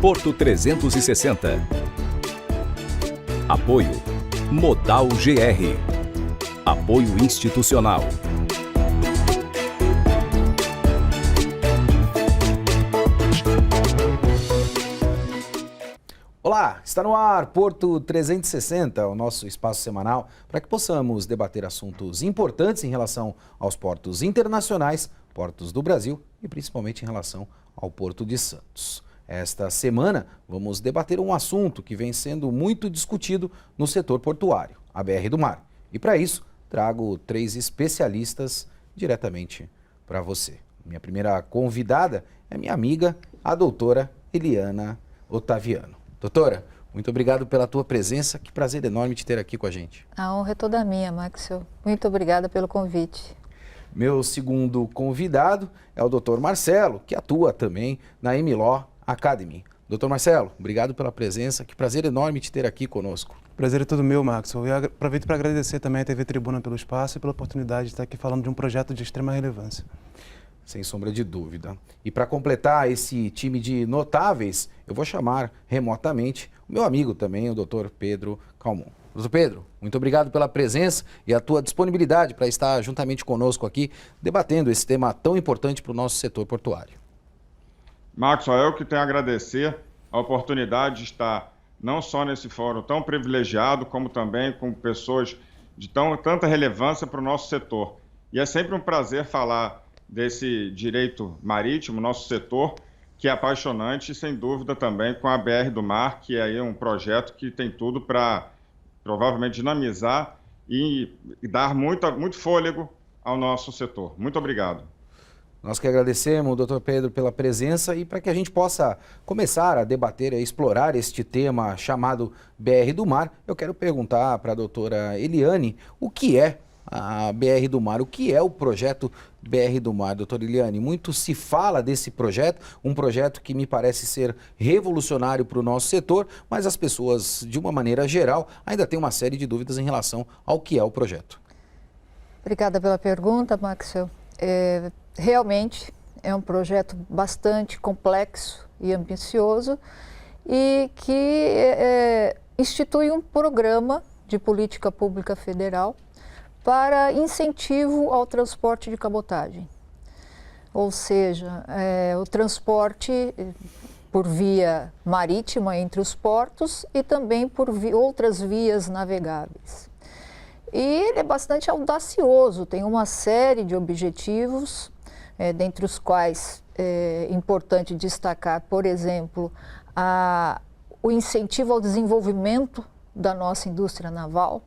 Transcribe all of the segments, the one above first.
Porto 360. Apoio Modal GR. Apoio institucional. Olá, está no ar Porto 360, o nosso espaço semanal, para que possamos debater assuntos importantes em relação aos portos internacionais, portos do Brasil e principalmente em relação ao Porto de Santos. Esta semana vamos debater um assunto que vem sendo muito discutido no setor portuário, a BR do Mar. E para isso, trago 3 especialistas diretamente para você. Minha primeira convidada é minha amiga, a doutora Eliana Ottaviano. Doutora, muito obrigado pela tua presença, que prazer enorme te ter aqui com a gente. A honra é toda minha, Maxwell. Muito obrigada pelo convite. Meu segundo convidado é o Dr. Marcelo, que atua também na MLaw Academy. Dr. Marcelo, obrigado pela presença, que prazer enorme te ter aqui conosco. Prazer é todo meu, Maxwell. E aproveito para agradecer também a TV Tribuna pelo espaço e pela oportunidade de estar aqui falando de um projeto de extrema relevância. Sem sombra de dúvida. E para completar esse time de notáveis, eu vou chamar remotamente o meu amigo também, o Dr. Pedro Calmon. Dr. Pedro, muito obrigado pela presença e a tua disponibilidade para estar juntamente conosco aqui, debatendo esse tema tão importante para o nosso setor portuário. Maxwell, eu que tenho a agradecer a oportunidade de estar não só nesse fórum tão privilegiado, como também com pessoas de tanta relevância para o nosso setor. E é sempre um prazer falar desse direito marítimo, nosso setor, que é apaixonante e, sem dúvida, também com a BR do Mar, que é aí um projeto que tem tudo para, provavelmente, dinamizar e dar muito fôlego ao nosso setor. Muito obrigado. Nós que agradecemos, doutor Pedro, pela presença e para que a gente possa começar a debater e explorar este tema chamado BR do Mar, eu quero perguntar para a doutora Eliane o que é a BR do Mar, o que é o projeto BR do Mar, doutora Eliane? Muito se fala desse projeto, um projeto que me parece ser revolucionário para o nosso setor, mas as pessoas, de uma maneira geral, ainda têm uma série de dúvidas em relação ao que é o projeto. Obrigada pela pergunta, Maxwell. Realmente é um projeto bastante complexo e ambicioso e que institui um programa de política pública federal para incentivo ao transporte de cabotagem. Ou seja, o transporte por via marítima entre os portos e também por outras vias navegáveis. E ele é bastante audacioso, tem uma série de objetivos, dentre os quais é importante destacar, por exemplo, o incentivo ao desenvolvimento da nossa indústria naval,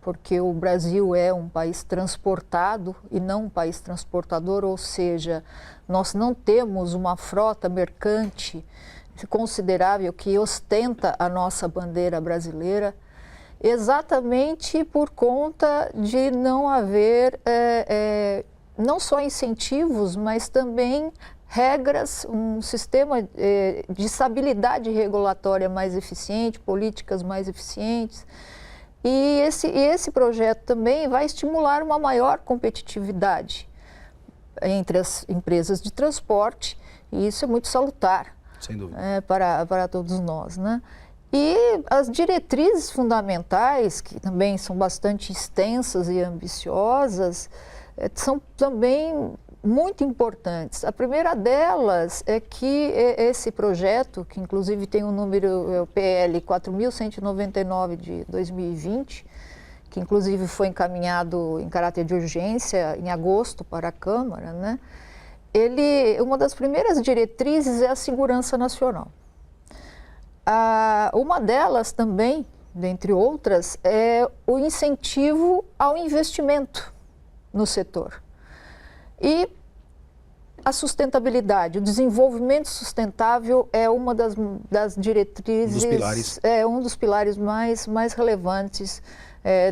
porque o Brasil é um país transportado e não um país transportador, ou seja, nós não temos uma frota mercante considerável que ostenta a nossa bandeira brasileira, exatamente por conta de não haver não só incentivos, mas também regras, um sistema de estabilidade regulatória mais eficiente, políticas mais eficientes. E esse projeto também vai estimular uma maior competitividade entre as empresas de transporte, e isso é muito salutar. Sem dúvida. Para todos nós, né? E as diretrizes fundamentais, que também são bastante extensas e ambiciosas, são também muito importantes. A primeira delas é que esse projeto, que inclusive tem o número PL 4.199 de 2020, que inclusive foi encaminhado em caráter de urgência em agosto para a Câmara, né? Uma das primeiras diretrizes é a segurança nacional. Uma delas também, dentre outras, é o incentivo ao investimento no setor. E a sustentabilidade, o desenvolvimento sustentável é uma das diretrizes, um dos pilares mais relevantes,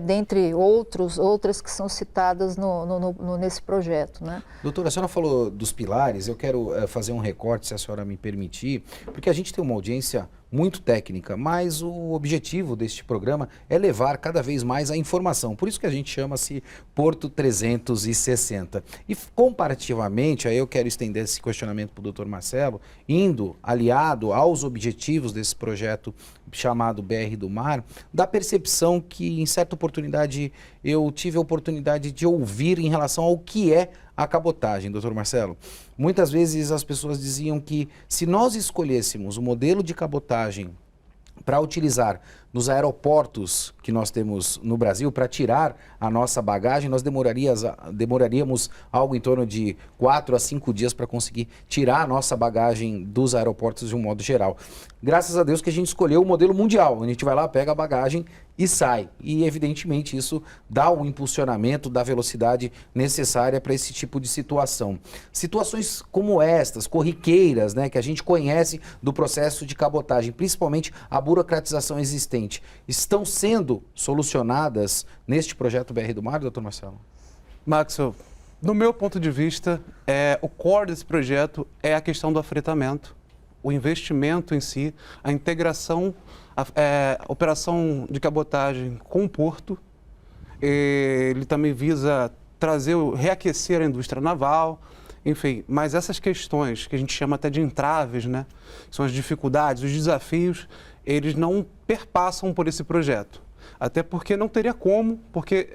dentre outras que são citadas nesse projeto, né? Doutora, a senhora falou dos pilares, eu quero fazer um recorte, se a senhora me permitir, porque a gente tem uma audiência muito técnica, mas o objetivo deste programa é levar cada vez mais a informação. Por isso que a gente chama-se Porto 360. E comparativamente, aí eu quero estender esse questionamento para o Dr. Marcelo, indo aliado aos objetivos desse projeto chamado BR do Mar, da percepção que em certa oportunidade eu tive a oportunidade de ouvir em relação ao que é a cabotagem, Dr. Marcelo. Muitas vezes as pessoas diziam que se nós escolhêssemos o modelo de cabotagem para utilizar nos aeroportos que nós temos no Brasil, para tirar a nossa bagagem, nós demoraríamos algo em torno de 4 a 5 dias para conseguir tirar a nossa bagagem dos aeroportos de um modo geral. Graças a Deus que a gente escolheu o modelo mundial, onde a gente vai lá, pega a bagagem e sai. E evidentemente isso dá o impulsionamento da velocidade necessária para esse tipo de situação. Situações como estas, corriqueiras, né, que a gente conhece do processo de cabotagem, principalmente a burocratização existente, estão sendo solucionadas neste projeto BR do Mar, doutor Marcelo? Maxwell, no meu ponto de vista, o core desse projeto é a questão do afretamento, o investimento em si, a integração, a operação de cabotagem com o porto. Ele também visa reaquecer a indústria naval, enfim, mas essas questões que a gente chama até de entraves, né, são as dificuldades, os desafios, eles não perpassam por esse projeto. Até porque não teria como, porque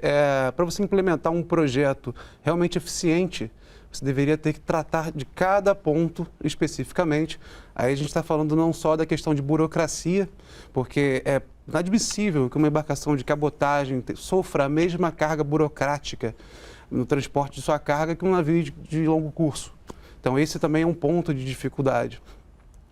para você implementar um projeto realmente eficiente, você deveria ter que tratar de cada ponto especificamente. Aí a gente está falando não só da questão de burocracia, porque é inadmissível que uma embarcação de cabotagem sofra a mesma carga burocrática no transporte de sua carga que um navio de longo curso. Então esse também é um ponto de dificuldade.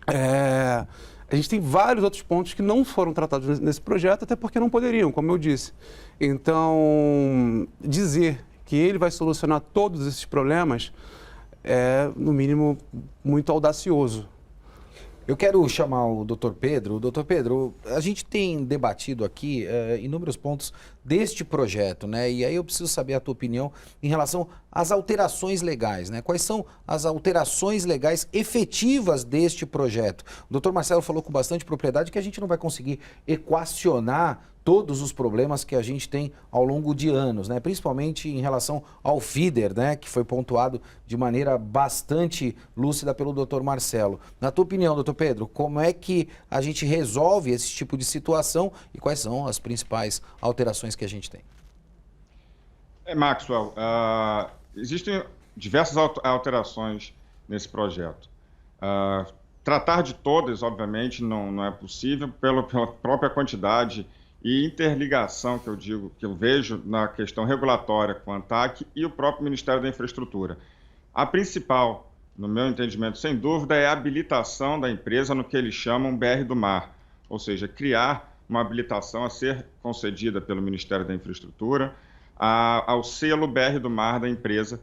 A gente tem vários outros pontos que não foram tratados nesse projeto, até porque não poderiam, como eu disse. Então, dizer que ele vai solucionar todos esses problemas é, no mínimo, muito audacioso. Eu quero chamar o Dr. Pedro. Dr. Pedro, a gente tem debatido aqui inúmeros pontos deste projeto, né? E aí eu preciso saber a tua opinião em relação às alterações legais, né? Quais são as alterações legais efetivas deste projeto? O Dr. Marcelo falou com bastante propriedade que a gente não vai conseguir equacionar todos os problemas que a gente tem ao longo de anos, né? Principalmente em relação ao feeder, né? Que foi pontuado de maneira bastante lúcida pelo Dr. Marcelo. Na tua opinião, Dr. Pedro, como é que a gente resolve esse tipo de situação e quais são as principais alterações que a gente tem? Maxwell, existem diversas alterações nesse projeto. Tratar de todas, obviamente, não é possível pela própria quantidade e interligação que eu vejo na questão regulatória com a ANTAQ e o próprio Ministério da Infraestrutura. A principal, no meu entendimento, sem dúvida, é a habilitação da empresa no que eles chamam BR do Mar, ou seja, criar uma habilitação a ser concedida pelo Ministério da Infraestrutura ao selo BR do Mar da empresa,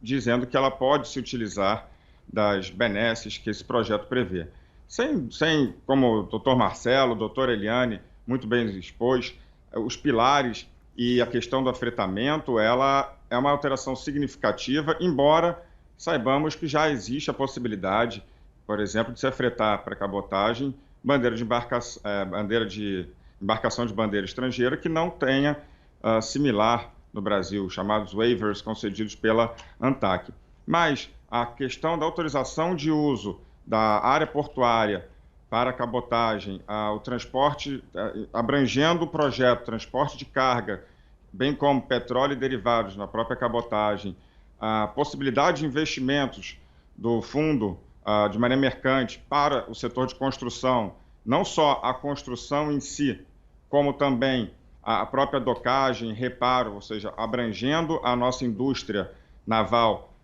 dizendo que ela pode se utilizar das benesses que esse projeto prevê. Sem como o doutor Marcelo, o doutor Eliane muito bem expôs, os pilares e a questão do afretamento, ela é uma alteração significativa, embora saibamos que já existe a possibilidade, por exemplo, de se afretar para cabotagem bandeira de embarcação de bandeira estrangeira que não tenha similar no Brasil, chamados waivers concedidos pela ANTAQ. Mas a questão da autorização de uso da área portuária para a cabotagem, o transporte, abrangendo o projeto, transporte de carga, bem como petróleo e derivados na própria cabotagem, a possibilidade de investimentos do fundo de maneira mercante para o setor de construção, não só a construção em si, como também a própria docagem, reparo, ou seja, abrangendo a nossa indústria naval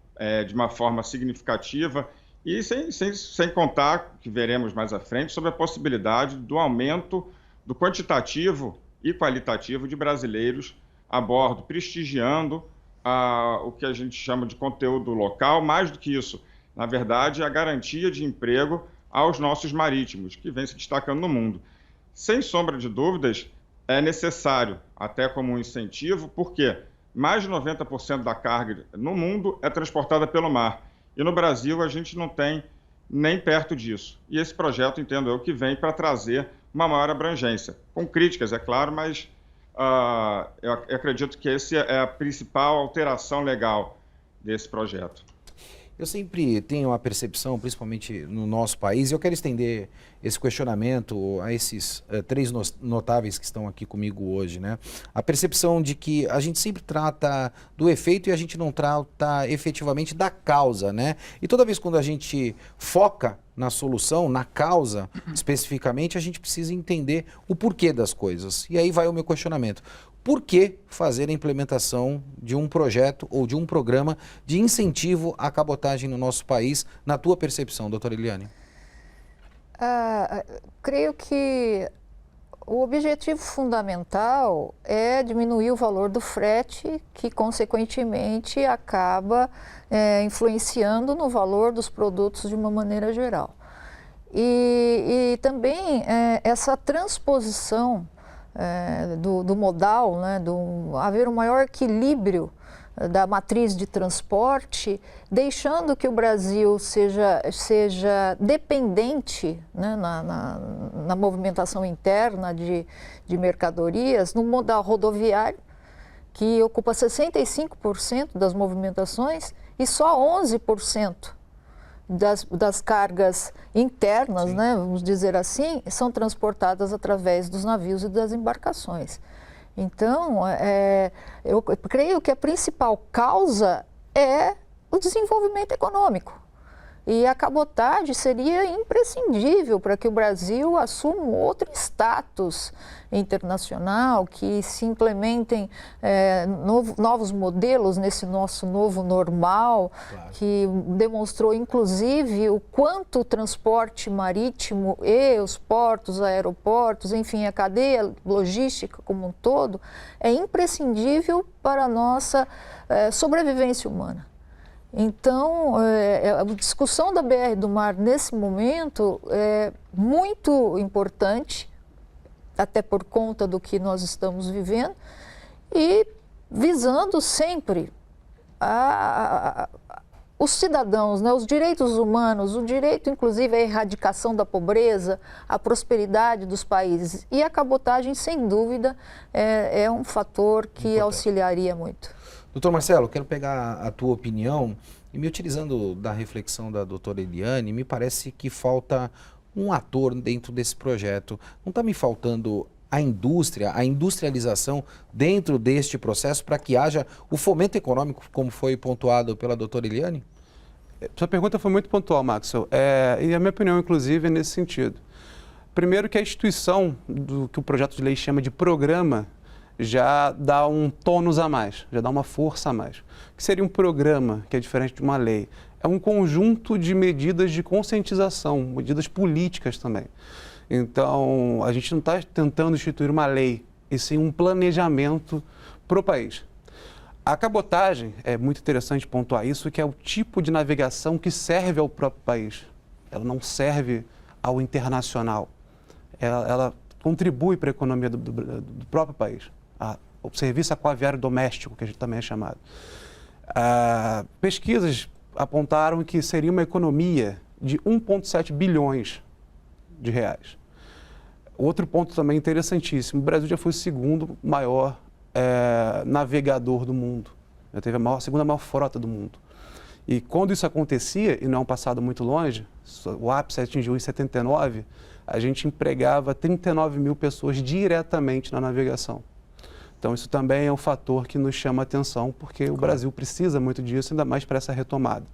de uma forma significativa. E sem contar, que veremos mais à frente, sobre a possibilidade do aumento do quantitativo e qualitativo de brasileiros a bordo, prestigiando o que a gente chama de conteúdo local. Mais do que isso, na verdade, a garantia de emprego aos nossos marítimos, que vem se destacando no mundo. Sem sombra de dúvidas, é necessário, até como um incentivo, porque mais de 90% da carga no mundo é transportada pelo mar. E no Brasil a gente não tem nem perto disso. E esse projeto, entendo eu, que vem para trazer uma maior abrangência. Com críticas, é claro, mas eu acredito que essa é a principal alteração legal desse projeto. Eu sempre tenho a percepção, principalmente no nosso país, e eu quero estender esse questionamento a esses três notáveis que estão aqui comigo hoje, né? A percepção de que a gente sempre trata do efeito e a gente não trata efetivamente da causa, né? E toda vez quando a gente foca na solução, na causa especificamente, a gente precisa entender o porquê das coisas. E aí vai o meu questionamento. Por que fazer a implementação de um projeto ou de um programa de incentivo à cabotagem no nosso país, na tua percepção, doutora Eliane? Creio que o objetivo fundamental é diminuir o valor do frete, que consequentemente acaba influenciando no valor dos produtos de uma maneira geral. E também essa transposição do modal, né, haver um maior equilíbrio da matriz de transporte, deixando que o Brasil seja dependente, né, na movimentação interna de mercadorias, no modal rodoviário, que ocupa 65% das movimentações e só 11% das cargas internas, né, vamos dizer assim, são transportadas através dos navios e das embarcações. Então, eu creio que a principal causa é o desenvolvimento econômico. E a cabotagem seria imprescindível para que o Brasil assuma outro status internacional, que se implementem novos modelos nesse nosso novo normal, claro, que demonstrou inclusive o quanto o transporte marítimo e os portos, aeroportos, enfim, a cadeia logística como um todo, é imprescindível para a nossa sobrevivência humana. Então, a discussão da BR do Mar nesse momento é muito importante, até por conta do que nós estamos vivendo, e visando sempre os cidadãos, né, os direitos humanos, o direito inclusive à erradicação da pobreza, à prosperidade dos países. E a cabotagem, sem dúvida, é um fator que auxiliaria muito. Doutor Marcelo, quero pegar a tua opinião e, me utilizando da reflexão da doutora Eliane, me parece que falta um ator dentro desse projeto. Não está me faltando a indústria, a industrialização dentro deste processo para que haja o fomento econômico, como foi pontuado pela doutora Eliane? Sua pergunta foi muito pontual, Maxwell, e a minha opinião, inclusive, é nesse sentido. Primeiro que a instituição, do que o projeto de lei chama de programa, já dá um tônus a mais, já dá uma força a mais. O que seria um programa, que é diferente de uma lei? É um conjunto de medidas de conscientização, medidas políticas também. Então, a gente não está tentando instituir uma lei, e sim um planejamento para o país. A cabotagem, é muito interessante pontuar isso, que é o tipo de navegação que serve ao próprio país. Ela não serve ao internacional. Ela contribui para a economia do próprio país. O serviço aquaviário doméstico, que a gente também é chamado. Pesquisas apontaram que seria uma economia de 1,7 bilhões de reais. Outro ponto também interessantíssimo, o Brasil já foi o segundo maior navegador do mundo. Já teve a segunda maior frota do mundo. E quando isso acontecia, e não é um passado muito longe, o ápice atingiu em 79, a gente empregava 39 mil pessoas diretamente na navegação. Então, isso também é um fator que nos chama a atenção, porque o Brasil precisa muito disso, ainda mais para essa retomada.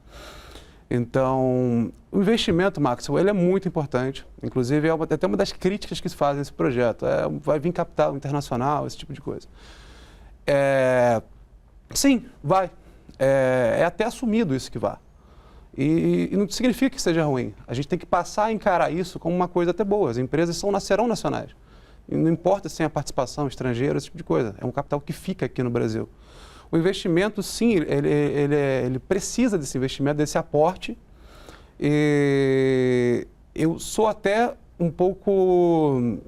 Então, o investimento, Maxwell, ele é muito importante. Inclusive, é até uma das críticas que se fazem a esse projeto. Vai vir capital internacional, esse tipo de coisa. Sim, vai. É até assumido isso que vai. E não significa que seja ruim. A gente tem que passar a encarar isso como uma coisa até boa. As empresas serão nacionais. E não importa se tem a participação estrangeira, esse tipo de coisa. É um capital que fica aqui no Brasil. O investimento, sim, ele precisa desse investimento, desse aporte. E eu sou até um pouco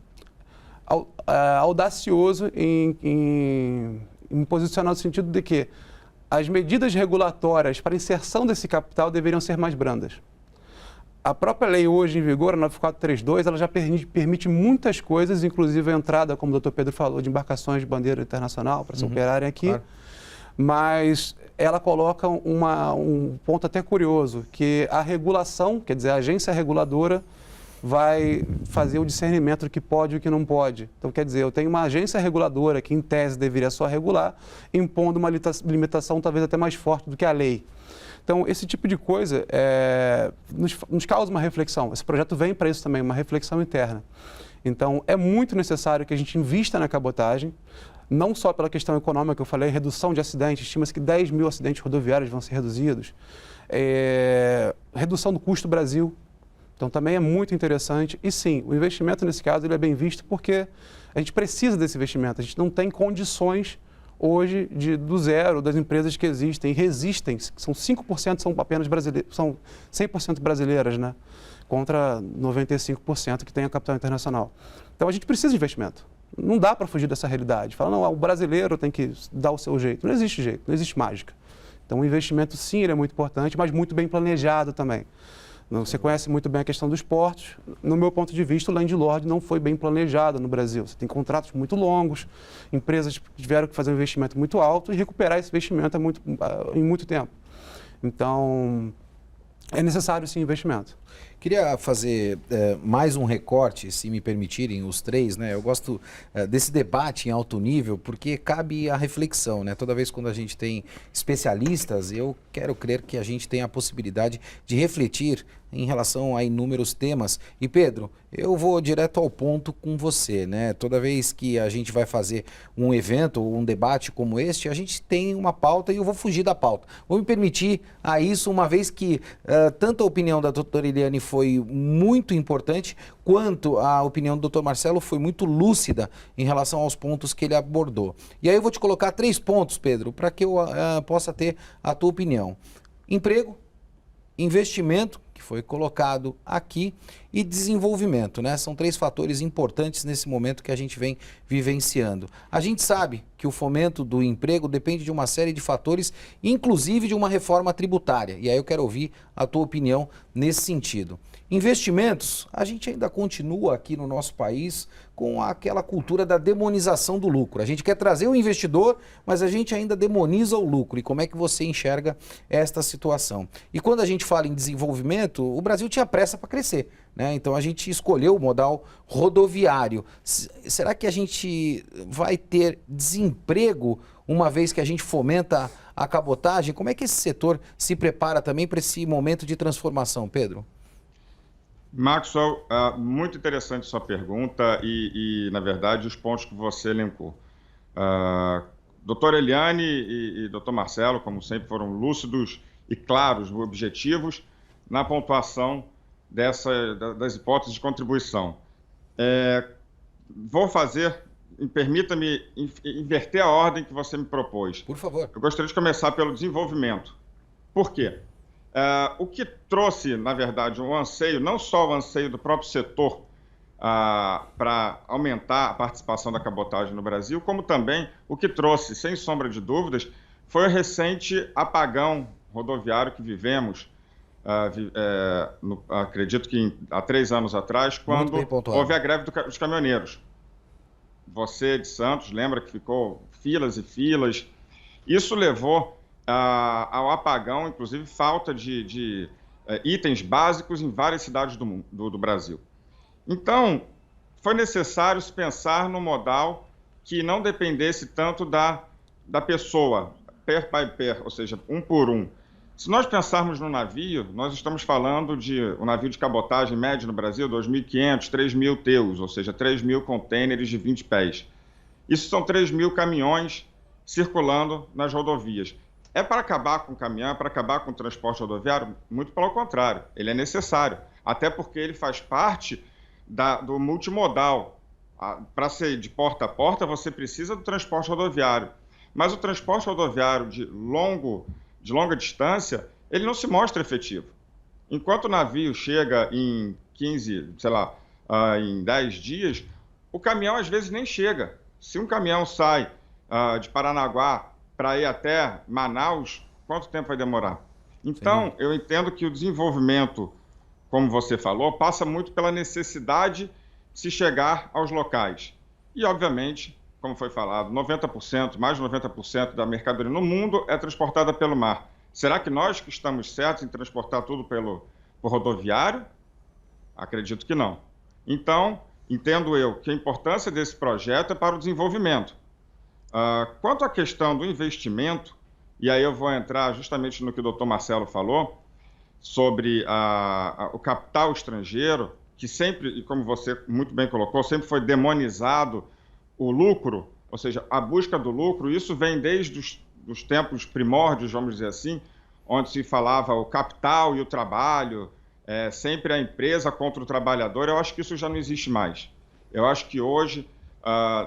audacioso em me posicionar no sentido de que as medidas regulatórias para a inserção desse capital deveriam ser mais brandas. A própria lei hoje em vigor, a 9432, ela já permite muitas coisas, inclusive a entrada, como o doutor Pedro falou, de embarcações de bandeira internacional para se operarem aqui. Claro. Mas ela coloca um ponto até curioso, que a regulação, quer dizer, a agência reguladora vai fazer o discernimento do que pode e o que não pode. Então, quer dizer, eu tenho uma agência reguladora que, em tese, deveria só regular, impondo uma limitação talvez até mais forte do que a lei. Então, esse tipo de coisa nos causa uma reflexão. Esse projeto vem para isso também, uma reflexão interna. Então, é muito necessário que a gente invista na cabotagem, não só pela questão econômica que eu falei, redução de acidentes, estima-se que 10 mil acidentes rodoviários vão ser reduzidos, redução do custo Brasil. Então, também é muito interessante. E sim, o investimento, nesse caso, ele é bem visto porque a gente precisa desse investimento. A gente não tem condições hoje do zero das empresas que existem e resistem. São 5% são apenas brasileiras, são 100% brasileiras, né? Contra 95% que tem a capital internacional. Então, a gente precisa de investimento. Não dá para fugir dessa realidade. Fala, não, o brasileiro tem que dar o seu jeito. Não existe jeito, não existe mágica. Então, o investimento, sim, ele é muito importante, mas muito bem planejado também. Você conhece muito bem a questão dos portos. No meu ponto de vista, o landlord não foi bem planejado no Brasil. Você tem contratos muito longos, empresas tiveram que fazer um investimento muito alto e recuperar esse investimento em muito tempo. Então, é necessário, sim, investimento. Queria fazer mais um recorte, se me permitirem, os três, né? Eu gosto desse debate em alto nível, porque cabe a reflexão, né? Toda vez quando a gente tem especialistas, eu quero crer que a gente tem a possibilidade de refletir em relação a inúmeros temas. E Pedro, eu vou direto ao ponto com você, né? Toda vez que a gente vai fazer um evento ou um debate como este, a gente tem uma pauta e eu vou fugir da pauta. Vou me permitir a isso, uma vez que tanto a opinião da doutora Eliane foi muito importante, quanto a opinião do Dr. Marcelo foi muito lúcida em relação aos pontos que ele abordou. E aí eu vou te colocar 3 pontos, Pedro, para que eu possa ter a tua opinião. Emprego, investimento, que foi colocado aqui, e desenvolvimento, né? São 3 fatores importantes nesse momento que a gente vem vivenciando. A gente sabe que o fomento do emprego depende de uma série de fatores, inclusive de uma reforma tributária. E aí eu quero ouvir a tua opinião nesse sentido. Investimentos, a gente ainda continua aqui no nosso país com aquela cultura da demonização do lucro. A gente quer trazer o investidor, mas a gente ainda demoniza o lucro. E como é que você enxerga esta situação? E quando a gente fala em desenvolvimento, o Brasil tinha pressa para crescer, né? Então a gente escolheu o modal rodoviário. Será que a gente vai ter desemprego uma vez que a gente fomenta a cabotagem? Como é que esse setor se prepara também para esse momento de transformação, Pedro? Maxwell, muito interessante sua pergunta e, na verdade, os pontos que você elencou. Doutora Eliane e doutor Marcelo, como sempre, foram lúcidos e claros, objetivos na pontuação das hipóteses de contribuição. Vou permita-me inverter a ordem que você me propôs. Por favor. Eu gostaria de começar pelo desenvolvimento. Por quê? O que trouxe, na verdade, um anseio, não só o anseio do próprio setor para aumentar a participação da cabotagem no Brasil, como também o que trouxe, sem sombra de dúvidas, foi o recente apagão rodoviário que vivemos, acredito que há 3 anos atrás, quando houve a greve dos caminhoneiros. Você de Santos lembra que ficou filas e filas. Isso levou ao apagão, inclusive falta de itens básicos em várias cidades do Brasil. Então, foi necessário se pensar no modal que não dependesse tanto da pessoa, pair by pair, ou seja, um por um. Se nós pensarmos no navio, nós estamos falando de um navio de cabotagem médio no Brasil, 2.500, 3.000 TEUs, ou seja, 3.000 contêineres de 20 pés. Isso são 3.000 caminhões circulando nas rodovias. É para acabar com o caminhão, é para acabar com o transporte rodoviário? Muito pelo contrário, ele é necessário, até porque ele faz parte do multimodal. Para ser de porta a porta, você precisa do transporte rodoviário, mas o transporte rodoviário de longa distância, ele não se mostra efetivo. Enquanto o navio chega em 15, sei lá, em 10 dias, o caminhão às vezes nem chega. Se um caminhão sai de Paranaguá para ir até Manaus, quanto tempo vai demorar? Então, eu entendo que o desenvolvimento como você falou, passa muito pela necessidade de se chegar aos locais. E, obviamente, como foi falado, 90%, mais de 90% da mercadoria no mundo é transportada pelo mar. Será que nós que estamos certos em transportar tudo por rodoviário? Acredito que não. Então, entendo eu que a importância desse projeto é para o desenvolvimento. Quanto à questão do investimento, e aí eu vou entrar justamente no que o doutor Marcelo falou, sobre o capital estrangeiro, que sempre, e como você muito bem colocou, sempre foi demonizado o lucro, ou seja, a busca do lucro. Isso vem desde os tempos primórdios, vamos dizer assim, onde se falava o capital e o trabalho, sempre a empresa contra o trabalhador. Eu acho que isso já não existe mais. Eu acho que hoje,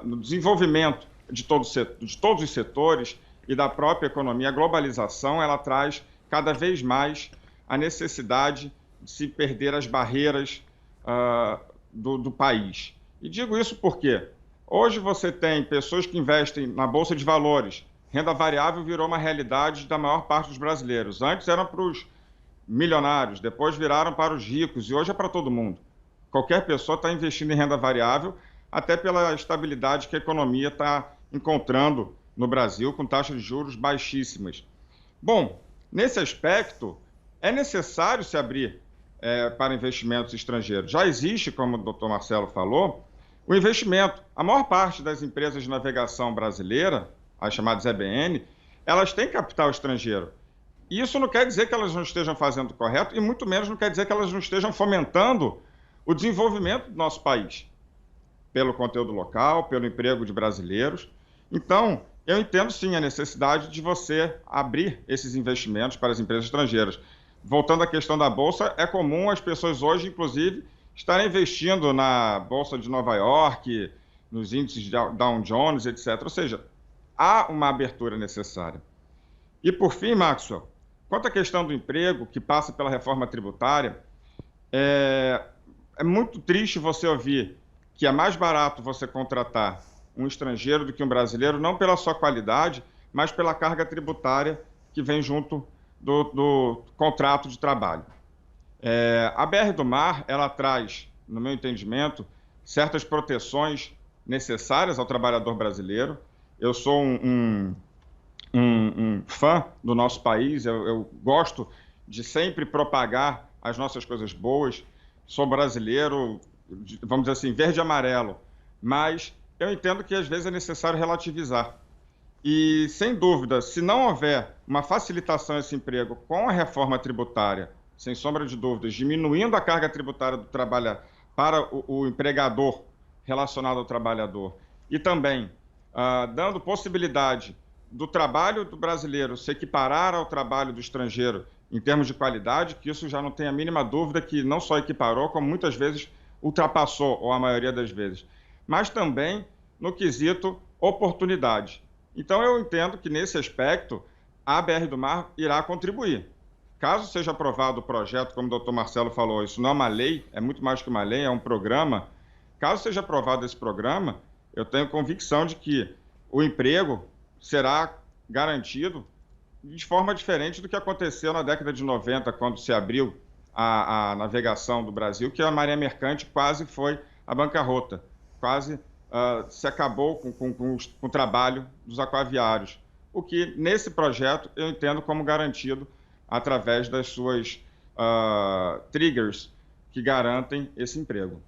no desenvolvimento de todos os setores e da própria economia, a globalização, ela traz cada vez mais a necessidade de se perder as barreiras do país. E digo isso porque hoje você tem pessoas que investem na Bolsa de Valores. Renda variável virou uma realidade da maior parte dos brasileiros. Antes eram para os milionários, depois viraram para os ricos e hoje é para todo mundo. Qualquer pessoa está investindo em renda variável, até pela estabilidade que a economia está encontrando no Brasil, com taxas de juros baixíssimas. Bom, nesse aspecto, é necessário se abrir para investimentos estrangeiros. Já existe, como o doutor Marcelo falou, o investimento. A maior parte das empresas de navegação brasileira, as chamadas EBN, elas têm capital estrangeiro. Isso não quer dizer que elas não estejam fazendo correto e muito menos não quer dizer que elas não estejam fomentando o desenvolvimento do nosso país, pelo conteúdo local, pelo emprego de brasileiros. Então, eu entendo sim a necessidade de você abrir esses investimentos para as empresas estrangeiras. Voltando à questão da Bolsa, é comum as pessoas hoje, inclusive, estarem investindo na Bolsa de Nova York, nos índices de Dow Jones, etc. Ou seja, há uma abertura necessária. E, por fim, Maxwell, quanto à questão do emprego, que passa pela reforma tributária, é muito triste você ouvir que é mais barato você contratar um estrangeiro do que um brasileiro, não pela sua qualidade, mas pela carga tributária que vem junto do contrato de trabalho. A BR do Mar, ela traz, no meu entendimento, certas proteções necessárias ao trabalhador brasileiro. Eu sou um fã do nosso país, eu gosto de sempre propagar as nossas coisas boas. Sou brasileiro, vamos dizer assim, verde e amarelo, mas eu entendo que às vezes é necessário relativizar. E, sem dúvida, se não houver uma facilitação a esse emprego com a reforma tributária, sem sombra de dúvidas, diminuindo a carga tributária do trabalho para o empregador relacionado ao trabalhador e também dando possibilidade do trabalho do brasileiro se equiparar ao trabalho do estrangeiro em termos de qualidade, que isso já não tem a mínima dúvida que não só equiparou, como muitas vezes ultrapassou, ou a maioria das vezes, mas também no quesito oportunidade. Então, eu entendo que, nesse aspecto, a BR do Mar irá contribuir. Caso seja aprovado o projeto, como o doutor Marcelo falou, isso não é uma lei, é muito mais que uma lei, é um programa. Caso seja aprovado esse programa, eu tenho convicção de que o emprego será garantido de forma diferente do que aconteceu na década de 90, quando se abriu a navegação do Brasil, que a Marinha Mercante quase foi à bancarrota, quase se acabou com o trabalho dos aquaviários, o que, nesse projeto, eu entendo como garantido através das suas triggers que garantem esse emprego.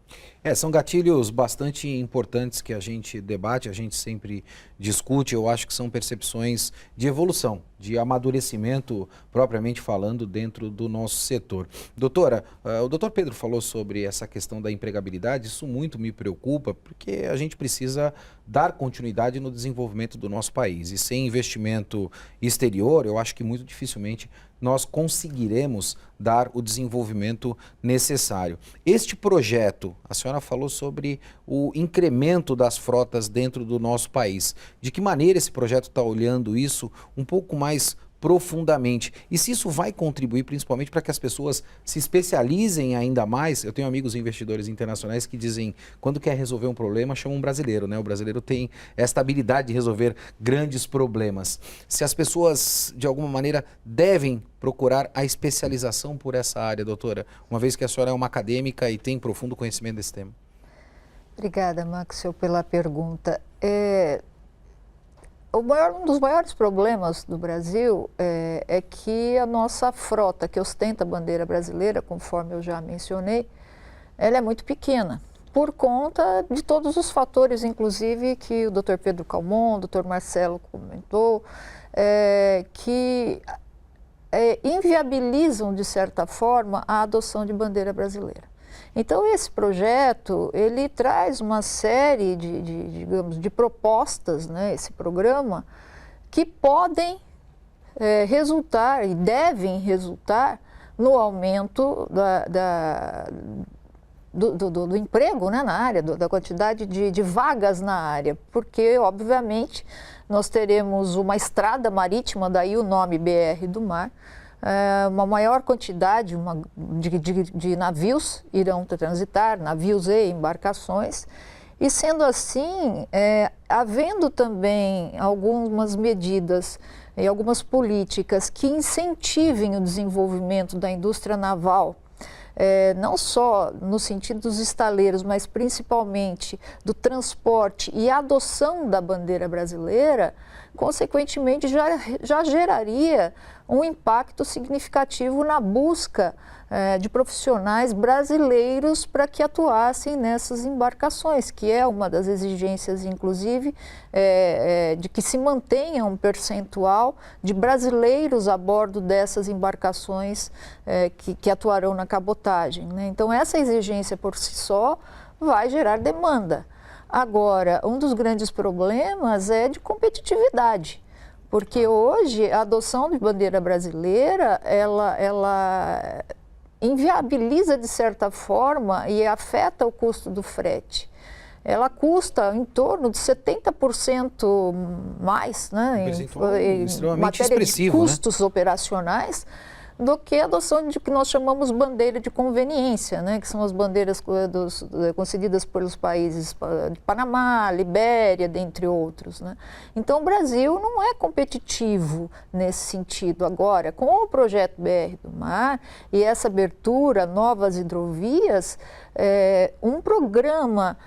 São gatilhos bastante importantes que a gente debate, a gente sempre discute. Eu acho que são percepções de evolução, de amadurecimento, propriamente falando, dentro do nosso setor. Doutora, o doutor Pedro falou sobre essa questão da empregabilidade. Isso muito me preocupa, porque a gente precisa dar continuidade no desenvolvimento do nosso país. E sem investimento exterior, eu acho que muito dificilmente nós conseguiremos dar o desenvolvimento necessário. Este projeto, a senhora falou sobre o incremento das frotas dentro do nosso país. De que maneira esse projeto está olhando isso um pouco mais profundamente. E se isso vai contribuir principalmente para que as pessoas se especializem ainda mais. Eu tenho amigos investidores internacionais que dizem, quando quer resolver um problema, chama um brasileiro, né? O brasileiro tem esta habilidade de resolver grandes problemas. Se as pessoas, de alguma maneira, devem procurar a especialização por essa área, doutora, uma vez que a senhora é uma acadêmica e tem profundo conhecimento desse tema. Obrigada, Maxwell, pela pergunta. Um dos maiores problemas do Brasil é que a nossa frota, que ostenta a bandeira brasileira, conforme eu já mencionei, ela é muito pequena, por conta de todos os fatores, inclusive, que o Dr. Pedro Calmon, o Dr. Marcelo comentou, que inviabilizam, de certa forma, a adoção de bandeira brasileira. Então, esse projeto, ele traz uma série digamos, de propostas, né, esse programa, que podem resultar e devem resultar no aumento do emprego, né, na área, da quantidade de vagas na área, porque, obviamente, nós teremos uma estrada marítima, daí o nome BR do Mar, uma maior quantidade de navios irão transitar, navios e embarcações, e sendo assim, havendo também algumas medidas e algumas políticas que incentivem o desenvolvimento da indústria naval, não só no sentido dos estaleiros, mas principalmente do transporte e a adoção da bandeira brasileira, consequentemente já geraria um impacto significativo na busca de profissionais brasileiros para que atuassem nessas embarcações, que é uma das exigências, inclusive, de que se mantenha um percentual de brasileiros a bordo dessas embarcações que atuarão na cabotagem, né? Então, essa exigência por si só vai gerar demanda. Agora, um dos grandes problemas é de competitividade, porque hoje a adoção de bandeira brasileira, ela inviabiliza de certa forma e afeta o custo do frete. Ela custa em torno de 70% mais, né, em matéria de custos, né, operacionais, do que a adoção de que nós chamamos bandeira de conveniência, né, que são as bandeiras concedidas pelos países de Panamá, Libéria, dentre outros, né. Então, o Brasil não é competitivo nesse sentido. Agora, com o projeto BR do Mar e essa abertura, novas hidrovias, um programa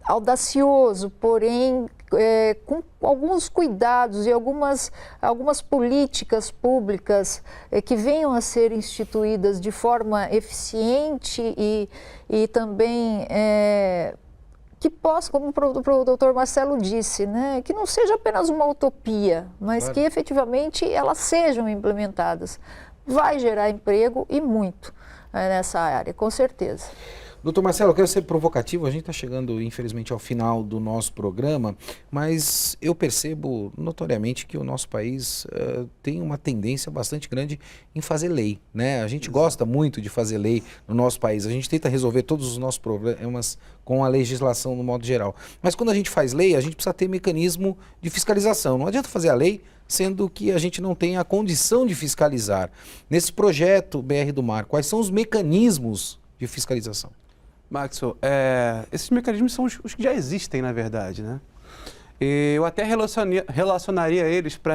audacioso, porém com alguns cuidados e algumas políticas públicas que venham a ser instituídas de forma eficiente e também que possa, como o doutor Marcelo disse, né, que não seja apenas uma utopia, mas claro, que efetivamente elas sejam implementadas. Vai gerar emprego e muito nessa área, com certeza. Doutor Marcelo, eu quero ser provocativo, a gente está chegando, infelizmente, ao final do nosso programa, mas eu percebo notoriamente que o nosso país tem uma tendência bastante grande em fazer lei, né? A gente gosta muito de fazer lei no nosso país, a gente tenta resolver todos os nossos problemas com a legislação no modo geral. Mas quando a gente faz lei, a gente precisa ter mecanismo de fiscalização. Não adianta fazer a lei sendo que a gente não tem a condição de fiscalizar. Nesse projeto BR do Mar, quais são os mecanismos de fiscalização? Maxwell, esses mecanismos são os que já existem, na verdade, né? E eu até relacionaria eles para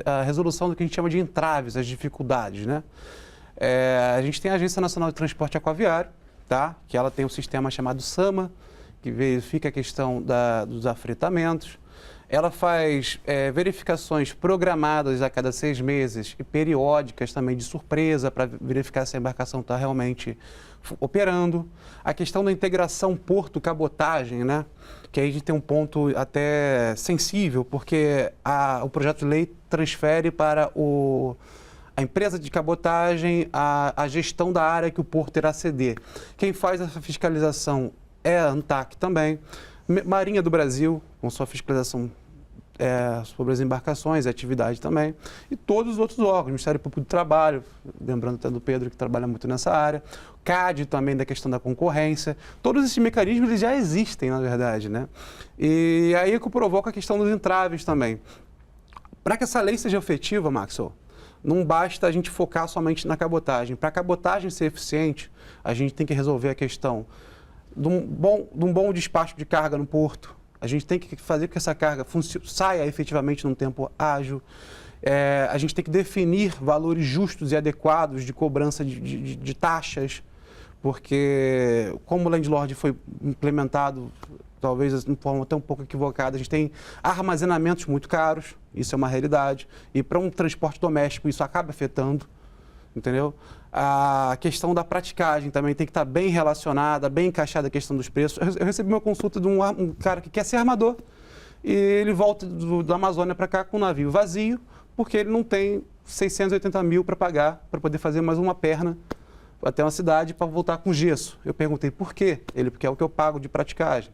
a resolução do que a gente chama de entraves, as dificuldades, né? A gente tem a Agência Nacional de Transporte Aquaviário, tá? Que ela tem um sistema chamado SAMA, que verifica a questão dos afretamentos. Ela faz verificações programadas a cada 6 meses e periódicas também de surpresa para verificar se a embarcação está realmente operando. A questão da integração porto-cabotagem, né? Que aí a gente tem um ponto até sensível, porque o projeto de lei transfere para a empresa de cabotagem a gestão da área que o porto irá ceder. Quem faz essa fiscalização é a ANTAQ também. Marinha do Brasil, com sua fiscalização sobre as embarcações e atividade também, e todos os outros órgãos, Ministério Público do Trabalho, lembrando até do Pedro, que trabalha muito nessa área, CAD também, da questão da concorrência, todos esses mecanismos eles já existem, na verdade, né? E aí é que provoca a questão dos entraves também. Para que essa lei seja efetiva, Maxwell, não basta a gente focar somente na cabotagem. Para a cabotagem ser eficiente, a gente tem que resolver a questão de um bom despacho de carga no porto. A gente tem que fazer com que essa carga saia efetivamente num tempo ágil. A gente tem que definir valores justos e adequados de cobrança de taxas, porque como o landlord foi implementado, talvez de forma até um pouco equivocada, a gente tem armazenamentos muito caros, isso é uma realidade, e para um transporte doméstico isso acaba afetando, entendeu? A questão da praticagem também tem que estar bem relacionada, bem encaixada a questão dos preços. Eu recebi uma consulta de um cara que quer ser armador e ele volta da Amazônia para cá com um navio vazio, porque ele não tem 680 mil para pagar para poder fazer mais uma perna até uma cidade para voltar com gesso. Eu perguntei por quê? Ele, porque é o que eu pago de praticagem.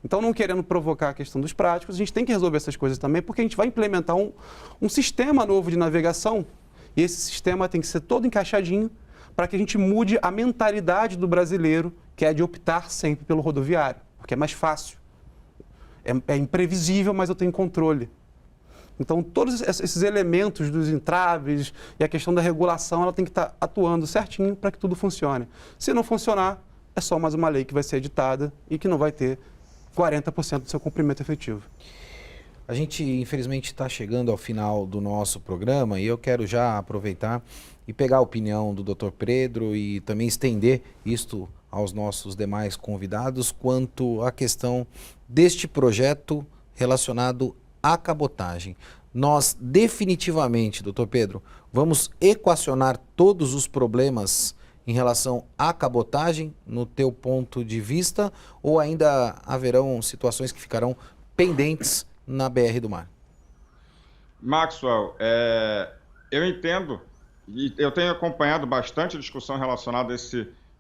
Então, não querendo provocar a questão dos práticos, a gente tem que resolver essas coisas também, porque a gente vai implementar um sistema novo de navegação e esse sistema tem que ser todo encaixadinho para que a gente mude a mentalidade do brasileiro, que é de optar sempre pelo rodoviário, porque é mais fácil. É imprevisível, mas eu tenho controle. Então, todos esses elementos dos entraves e a questão da regulação, ela tem que estar atuando certinho para que tudo funcione. Se não funcionar, é só mais uma lei que vai ser editada e que não vai ter 40% do seu cumprimento efetivo. A gente, infelizmente, está chegando ao final do nosso programa e eu quero já aproveitar e pegar a opinião do Dr. Pedro e também estender isto aos nossos demais convidados quanto à questão deste projeto relacionado à cabotagem. Nós definitivamente, Dr. Pedro, vamos equacionar todos os problemas em relação à cabotagem, no teu ponto de vista, ou ainda haverão situações que ficarão pendentes na BR do Mar? Maxwell, eu entendo e eu tenho acompanhado bastante a discussão relacionada a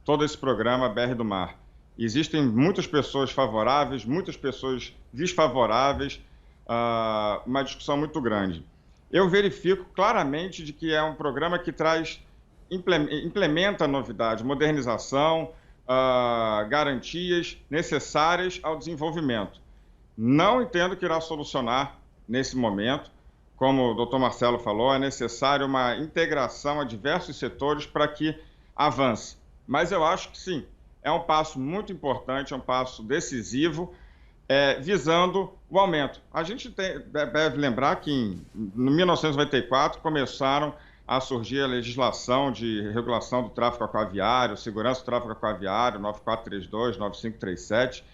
todo esse programa BR do Mar. Existem muitas pessoas favoráveis, muitas pessoas desfavoráveis, uma discussão muito grande. Eu verifico claramente de que é um programa que implementa novidades, modernização, garantias necessárias ao desenvolvimento. Não entendo que irá solucionar nesse momento. Como o Dr. Marcelo falou, é necessário uma integração a diversos setores para que avance. Mas eu acho que sim, é um passo muito importante, é um passo decisivo, visando o aumento. A gente deve lembrar que em 1994 começaram a surgir a legislação de regulação do tráfego aquaviário, segurança do tráfego aquaviário, 9432, 9537,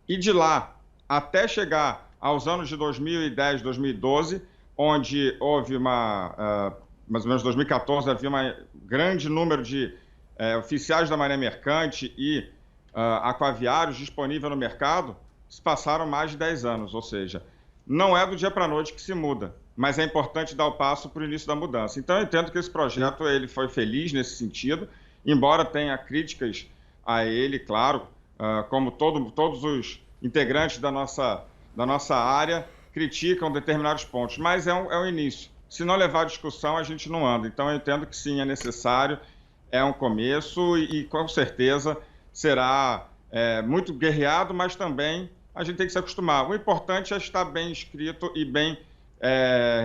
e de lá até chegar aos anos de 2010, 2012, onde houve mais ou menos 2014, havia um grande número de oficiais da Marinha Mercante e aquaviários disponíveis no mercado, se passaram mais de 10 anos, ou seja, não é do dia para a noite que se muda, mas é importante dar o passo para o início da mudança. Então, eu entendo que esse projeto ele foi feliz nesse sentido, embora tenha críticas a ele, claro, como todos os integrantes da nossa área criticam determinados pontos, mas é um início. Se não levar a discussão, a gente não anda. Então, eu entendo que sim, é necessário, é um começo e com certeza será muito guerreado, mas também a gente tem que se acostumar. O importante é estar bem escrito e bem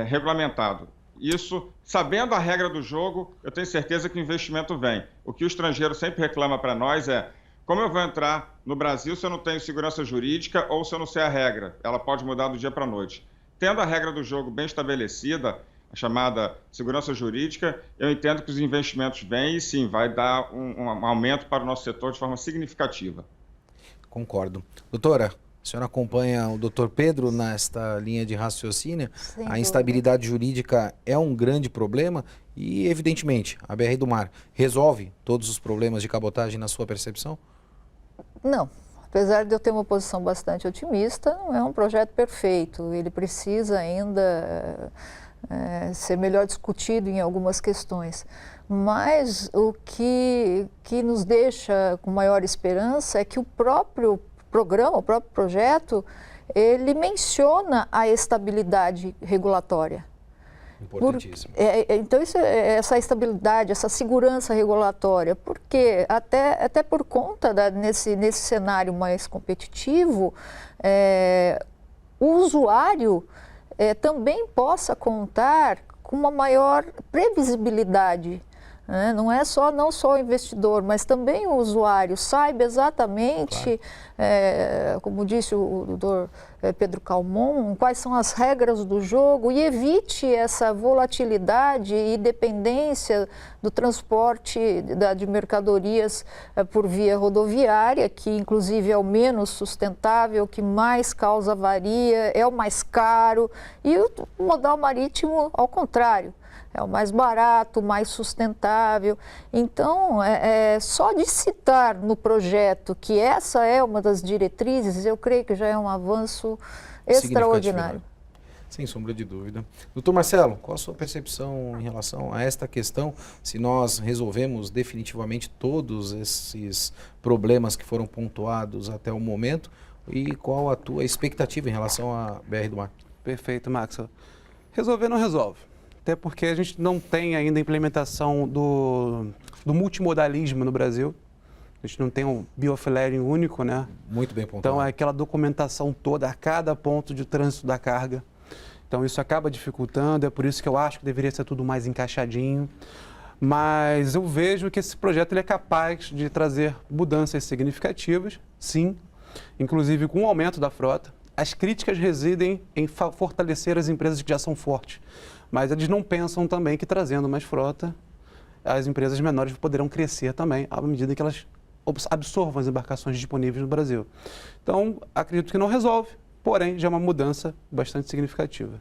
regulamentado. Isso, sabendo a regra do jogo, eu tenho certeza que o investimento vem. O que o estrangeiro sempre reclama para nós é: como eu vou entrar no Brasil se eu não tenho segurança jurídica ou se eu não sei a regra? Ela pode mudar do dia para a noite. Tendo a regra do jogo bem estabelecida, a chamada segurança jurídica, eu entendo que os investimentos vêm e sim, vai dar um aumento para o nosso setor de forma significativa. Concordo. Doutora, a senhora acompanha o doutor Pedro nesta linha de raciocínio? A instabilidade jurídica é um grande problema e, evidentemente, a BR do Mar resolve todos os problemas de cabotagem na sua percepção? Não. Apesar de eu ter uma posição bastante otimista, não é um projeto perfeito. Ele precisa ainda ser melhor discutido em algumas questões. Mas o que nos deixa com maior esperança é que o próprio programa, o próprio projeto, ele menciona a estabilidade regulatória. Importantíssimo. Então, essa estabilidade, essa segurança regulatória, porque até por conta nesse cenário mais competitivo, o usuário também possa contar com uma maior previsibilidade. Não é não só o investidor, mas também o usuário saiba exatamente, como disse o doutor Pedro Calmon, quais são as regras do jogo e evite essa volatilidade e dependência do transporte de mercadorias por via rodoviária, que inclusive é o menos sustentável, que mais causa avaria, é o mais caro, e o modal marítimo ao contrário. É o mais barato, mais sustentável. Então, só de citar no projeto que essa é uma das diretrizes, eu creio que já é um avanço extraordinário. Sem sombra de dúvida. Doutor Marcelo, qual a sua percepção em relação a esta questão? Se nós resolvemos definitivamente todos esses problemas que foram pontuados até o momento, e qual a tua expectativa em relação à BR do Mar? Perfeito, Maxwell. Resolver não resolve. Até porque a gente não tem ainda a implementação do multimodalismo no Brasil. A gente não tem um bioflaring único, né? Muito bem pontuado. Então, é aquela documentação toda a cada ponto de trânsito da carga. Então, isso acaba dificultando, é por isso que eu acho que deveria ser tudo mais encaixadinho. Mas eu vejo que esse projeto ele é capaz de trazer mudanças significativas, sim, inclusive com o aumento da frota. As críticas residem em fortalecer as empresas que já são fortes. Mas eles não pensam também que trazendo mais frota, as empresas menores poderão crescer também à medida que elas absorvam as embarcações disponíveis no Brasil. Então, acredito que não resolve, porém já é uma mudança bastante significativa.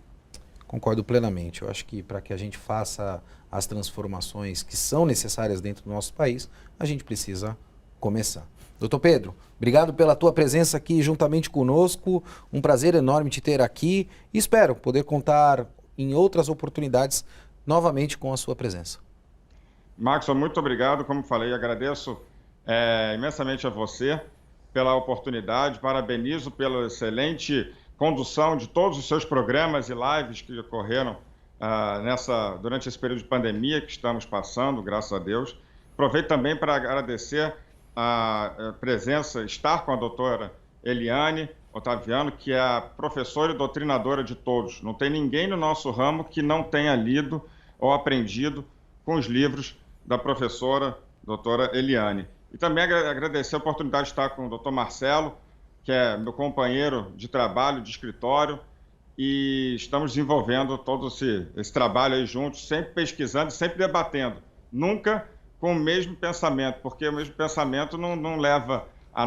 Concordo plenamente. Eu acho que para que a gente faça as transformações que são necessárias dentro do nosso país, a gente precisa começar. Doutor Pedro, obrigado pela tua presença aqui juntamente conosco. Um prazer enorme te ter aqui e espero poder contar em outras oportunidades novamente com a sua presença. Maxwell, muito obrigado. Como falei, agradeço imensamente a você pela oportunidade, parabenizo pela excelente condução de todos os seus programas e lives que ocorreram durante esse período de pandemia que estamos passando, graças a Deus. Aproveito também para agradecer a presença, estar com a doutora Eliane Ottaviano, que é a professora e doutrinadora de todos. Não tem ninguém no nosso ramo que não tenha lido ou aprendido com os livros da professora doutora Eliane. E também agradecer a oportunidade de estar com o doutor Marcelo, que é meu companheiro de trabalho, de escritório, e estamos desenvolvendo todo esse trabalho aí juntos, sempre pesquisando, sempre debatendo, nunca com o mesmo pensamento, porque o mesmo pensamento não leva a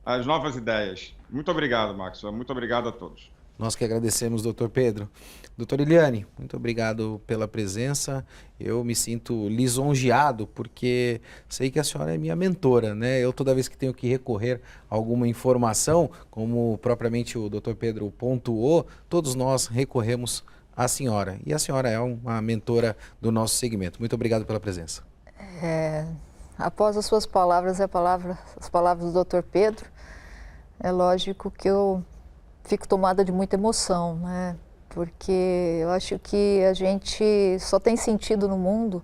às novas ideias. Muito obrigado, Maxwell. Muito obrigado a todos. Nós que agradecemos, doutor Pedro. Doutora Eliane, muito obrigado pela presença. Eu me sinto lisonjeado porque sei que a senhora é minha mentora, né? Eu toda vez que tenho que recorrer a alguma informação, como propriamente o doutor Pedro pontuou, todos nós recorremos à senhora. E a senhora é uma mentora do nosso segmento. Muito obrigado pela presença. Após as suas palavras, as palavras do doutor Pedro, é lógico que eu fico tomada de muita emoção, né? Porque eu acho que a gente só tem sentido no mundo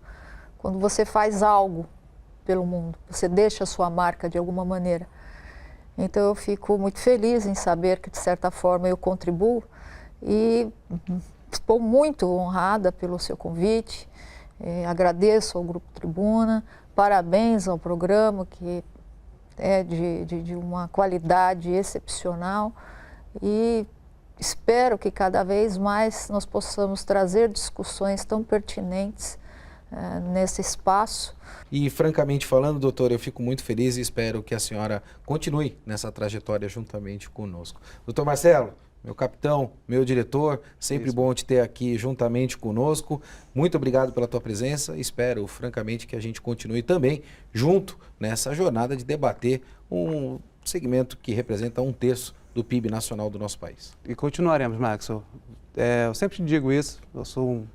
quando você faz algo pelo mundo, você deixa a sua marca de alguma maneira. Então eu fico muito feliz em saber que de certa forma eu contribuo e estou muito honrada pelo seu convite, agradeço ao Grupo Tribuna, parabéns ao programa que é de uma qualidade excepcional e espero que cada vez mais nós possamos trazer discussões tão pertinentes nesse espaço. E francamente falando, doutor, eu fico muito feliz e espero que a senhora continue nessa trajetória juntamente conosco. Doutor Marcelo, meu capitão, meu diretor, sempre bom te ter aqui juntamente conosco. Muito obrigado pela tua presença. Espero, francamente, que a gente continue também junto nessa jornada de debater um segmento que representa 1/3 do PIB nacional do nosso país. E continuaremos, Maxwell. Eu sempre digo isso, eu sou um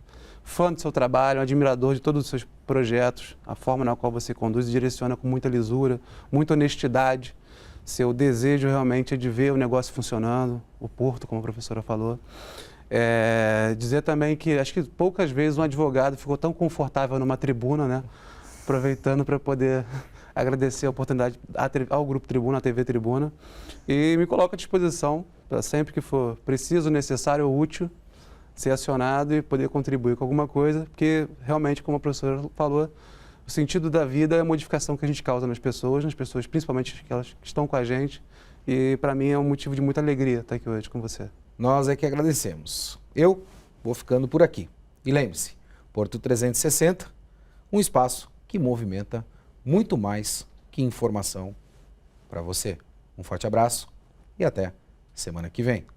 fã do seu trabalho, um admirador de todos os seus projetos, a forma na qual você conduz e direciona com muita lisura, muita honestidade. Seu desejo realmente é de ver o negócio funcionando, o porto, como a professora falou. Dizer também que acho que poucas vezes um advogado ficou tão confortável numa tribuna, né? Aproveitando para poder agradecer a oportunidade ao Grupo Tribuna, à TV Tribuna, e me coloco à disposição para sempre que for preciso, necessário ou útil, ser acionado e poder contribuir com alguma coisa, porque realmente, como a professora falou, o sentido da vida é a modificação que a gente causa nas pessoas principalmente aquelas que estão com a gente, e para mim é um motivo de muita alegria estar aqui hoje com você. Nós é que agradecemos. Eu vou ficando por aqui. E lembre-se, Porto 360, um espaço que movimenta muito mais que informação para você. Um forte abraço e até semana que vem.